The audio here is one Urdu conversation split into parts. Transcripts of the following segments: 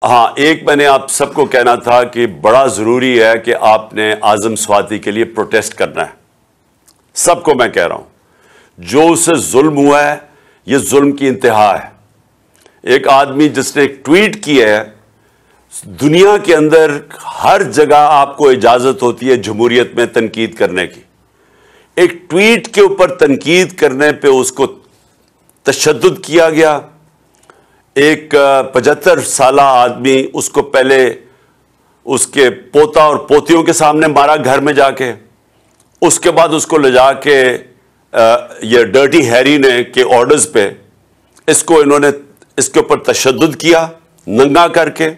ہاں، ایک میں نے آپ سب کو کہنا تھا کہ بڑا ضروری ہے کہ آپ نے اعظم سواتی کے لیے پروٹیسٹ کرنا ہے. سب کو میں کہہ رہا ہوں، جو اسے ظلم ہوا ہے یہ ظلم کی انتہا ہے. ایک آدمی جس نے ایک ٹویٹ کیا ہے، دنیا کے اندر ہر جگہ آپ کو اجازت ہوتی ہے جمہوریت میں تنقید کرنے کی. ایک ٹویٹ کے اوپر تنقید کرنے پہ اس کو تشدد کیا گیا. ایک 75 سالہ آدمی، اس کو پہلے اس کے پوتا اور پوتیوں کے سامنے مارا گھر میں جا کے، اس کے بعد اس کو لے جا کے یہ ڈرٹی ہیری نے کے آرڈرز پہ انہوں نے اس کے اوپر تشدد کیا ننگا کر کے.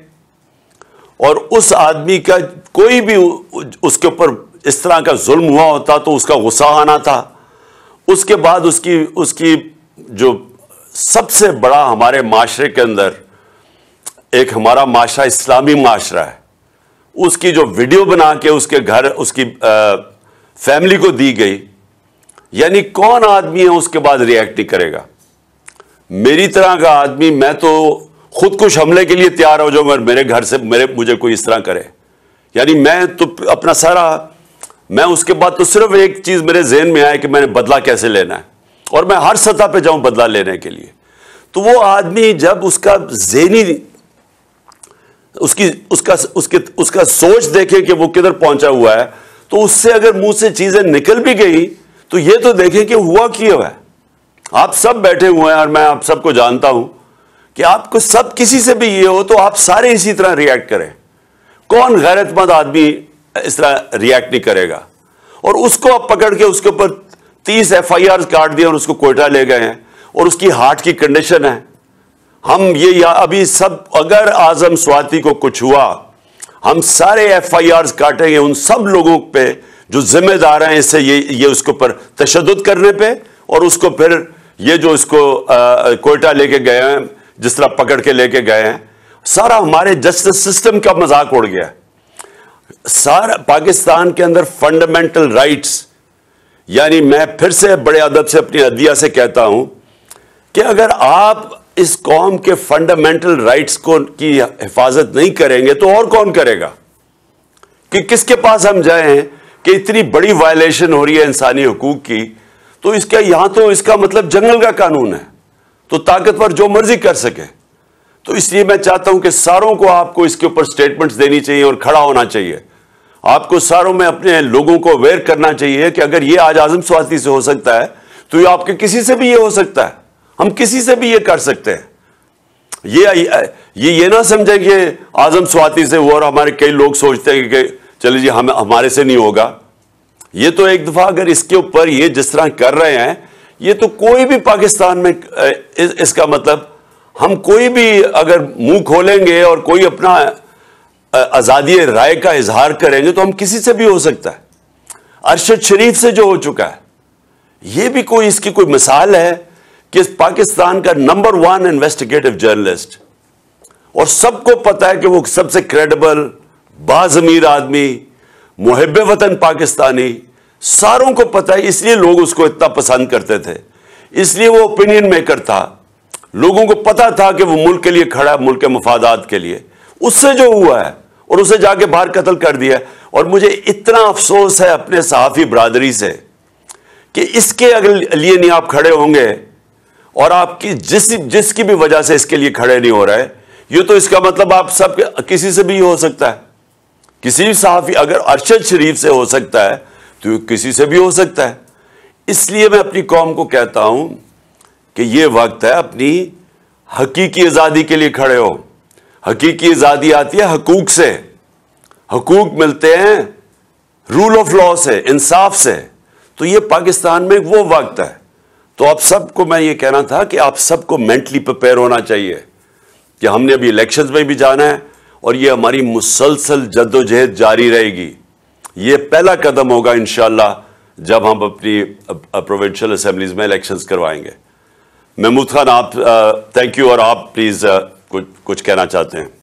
اور اس آدمی کا کوئی بھی اس کے اوپر اس طرح کا ظلم ہوا ہوتا تو اس کا غصہ آنا تھا. اس کے بعد اس کی جو سب سے بڑا ہمارے معاشرے کے اندر، ایک ہمارا معاشرہ اسلامی معاشرہ ہے، اس کی جو ویڈیو بنا کے اس کے گھر اس کی فیملی کو دی گئی، یعنی کون آدمی ہے اس کے بعد ریئیکٹ نہیں کرے گا؟ میری طرح کا آدمی، میں تو خود کش حملے کے لیے تیار ہو جاؤں گا میرے گھر سے مجھے کوئی اس طرح کرے. یعنی میں تو اپنا میں اس کے بعد تو صرف ایک چیز میرے ذہن میں آئے کہ میں نے بدلہ کیسے لینا ہے، اور میں ہر سطح پہ جاؤں بدلہ لینے کے لیے. تو وہ آدمی جب اس کا ذہنی اس کا سوچ دیکھیں کہ وہ کدھر پہنچا ہوا ہے، تو اس سے اگر منہ سے چیزیں نکل بھی گئی تو یہ تو دیکھیں کہ ہوا کیا ہوا ہے. آپ سب بیٹھے ہوئے ہیں اور میں آپ سب کو جانتا ہوں کہ آپ کو سب کسی سے بھی یہ ہو تو آپ سارے اسی طرح ریئیکٹ کریں. کون غیرت مند آدمی اس طرح ریئیکٹ نہیں کرے گا؟ اور اس کو آپ پکڑ کے اس کے اوپر 30 FIRs کاٹ دیے اور اس کو کوئٹہ لے گئے ہیں، اور اس کی ہارٹ کی کنڈیشن ہے. ہم یہ ابھی سب، اگر اعظم سواتی کو کچھ ہوا، ہم سارے FIRs کاٹیں گے ان سب لوگوں پہ جو ذمہ دار ہیں اس سے یہ اس کے اوپر تشدد کرنے پہ، اور اس کو پھر یہ جو اس کو کوئٹہ لے کے گئے ہیں، جس طرح پکڑ کے لے کے گئے ہیں. سارا ہمارے جسٹس سسٹم کا مذاق اڑ گیا. سارا پاکستان کے اندر فنڈامنٹل رائٹس، یعنی میں پھر سے بڑے ادب سے اپنی عدلیہ سے کہتا ہوں کہ اگر آپ اس قوم کے فنڈامنٹل رائٹس کی حفاظت نہیں کریں گے تو اور کون کرے گا؟ کہ کس کے پاس ہم جائیں کہ اتنی بڑی وائلیشن ہو رہی ہے انسانی حقوق کی، تو یہاں تو اس کا مطلب جنگل کا قانون ہے، تو طاقتور جو مرضی کر سکے. تو اس لیے میں چاہتا ہوں کہ ساروں کو آپ کو اس کے اوپر سٹیٹمنٹس دینی چاہیے اور کھڑا ہونا چاہیے. آپ کو ساروں میں اپنے لوگوں کو اویئر کرنا چاہیے کہ اگر یہ آج اعظم سواتی سے ہو سکتا ہے تو یہ آپ کے کسی سے بھی یہ ہو سکتا ہے. ہم کسی سے بھی یہ کر سکتے ہیں. یہ نہ سمجھیں کہ اعظم سواتی سے ہوا، اور ہمارے کئی لوگ سوچتے ہیں کہ چلے جی ہمارے سے نہیں ہوگا. یہ تو ایک دفعہ اگر اس کے اوپر یہ جس طرح کر رہے ہیں، یہ تو کوئی بھی پاکستان میں اس کا مطلب ہم کوئی بھی اگر منہ کھولیں گے اور کوئی اپنا آزادی رائے کا اظہار کریں گے تو ہم کسی سے بھی ہو سکتا ہے. ارشد شریف سے جو ہو چکا ہے، یہ بھی اس کی کوئی مثال ہے کہ پاکستان کا نمبر 1 انویسٹیگیٹو جرنلسٹ، اور سب کو پتا ہے کہ وہ سب سے کریڈیبل باضمیر آدمی، محب وطن پاکستانی، ساروں کو پتا ہے. اس لیے لوگ اس کو اتنا پسند کرتے تھے، اس لیے وہ اوپینین میکر تھا. لوگوں کو پتا تھا کہ وہ ملک کے لیے کھڑا ہے، ملک کے مفادات کے لیے. اس سے جو ہوا ہے اور اسے جا کے باہر قتل کر دیا. اور مجھے اتنا افسوس ہے اپنے صحافی برادری سے کہ اس کے لیے نہیں آپ کھڑے ہوں گے، اور آپ کی جس کی بھی وجہ سے اس کے لیے کھڑے نہیں ہو رہے، یہ تو اس کا مطلب آپ سب کسی سے بھی ہو سکتا ہے. کسی بھی صحافی، اگر ارشد شریف سے ہو سکتا ہے تو کسی سے بھی ہو سکتا ہے. اس لیے میں اپنی قوم کو کہتا ہوں کہ یہ وقت ہے اپنی حقیقی آزادی کے لیے کھڑے ہو. حقیقی آزادی آتی ہے حقوق سے. حقوق ملتے ہیں رول آف لا سے، انصاف سے. تو یہ پاکستان میں وہ وقت ہے. تو آپ سب کو میں یہ کہنا تھا کہ آپ سب کو مینٹلی پریپیئر ہونا چاہیے کہ ہم نے ابھی الیکشنز میں بھی جانا ہے، اور یہ ہماری مسلسل جدوجہد جاری رہے گی. یہ پہلا قدم ہوگا انشاءاللہ جب ہم اپنی پروونشل اسمبلیز میں الیکشنز کروائیں گے. محمود خان، آپ تھینک یو، اور آپ پلیز کچھ کہنا چاہتے ہیں.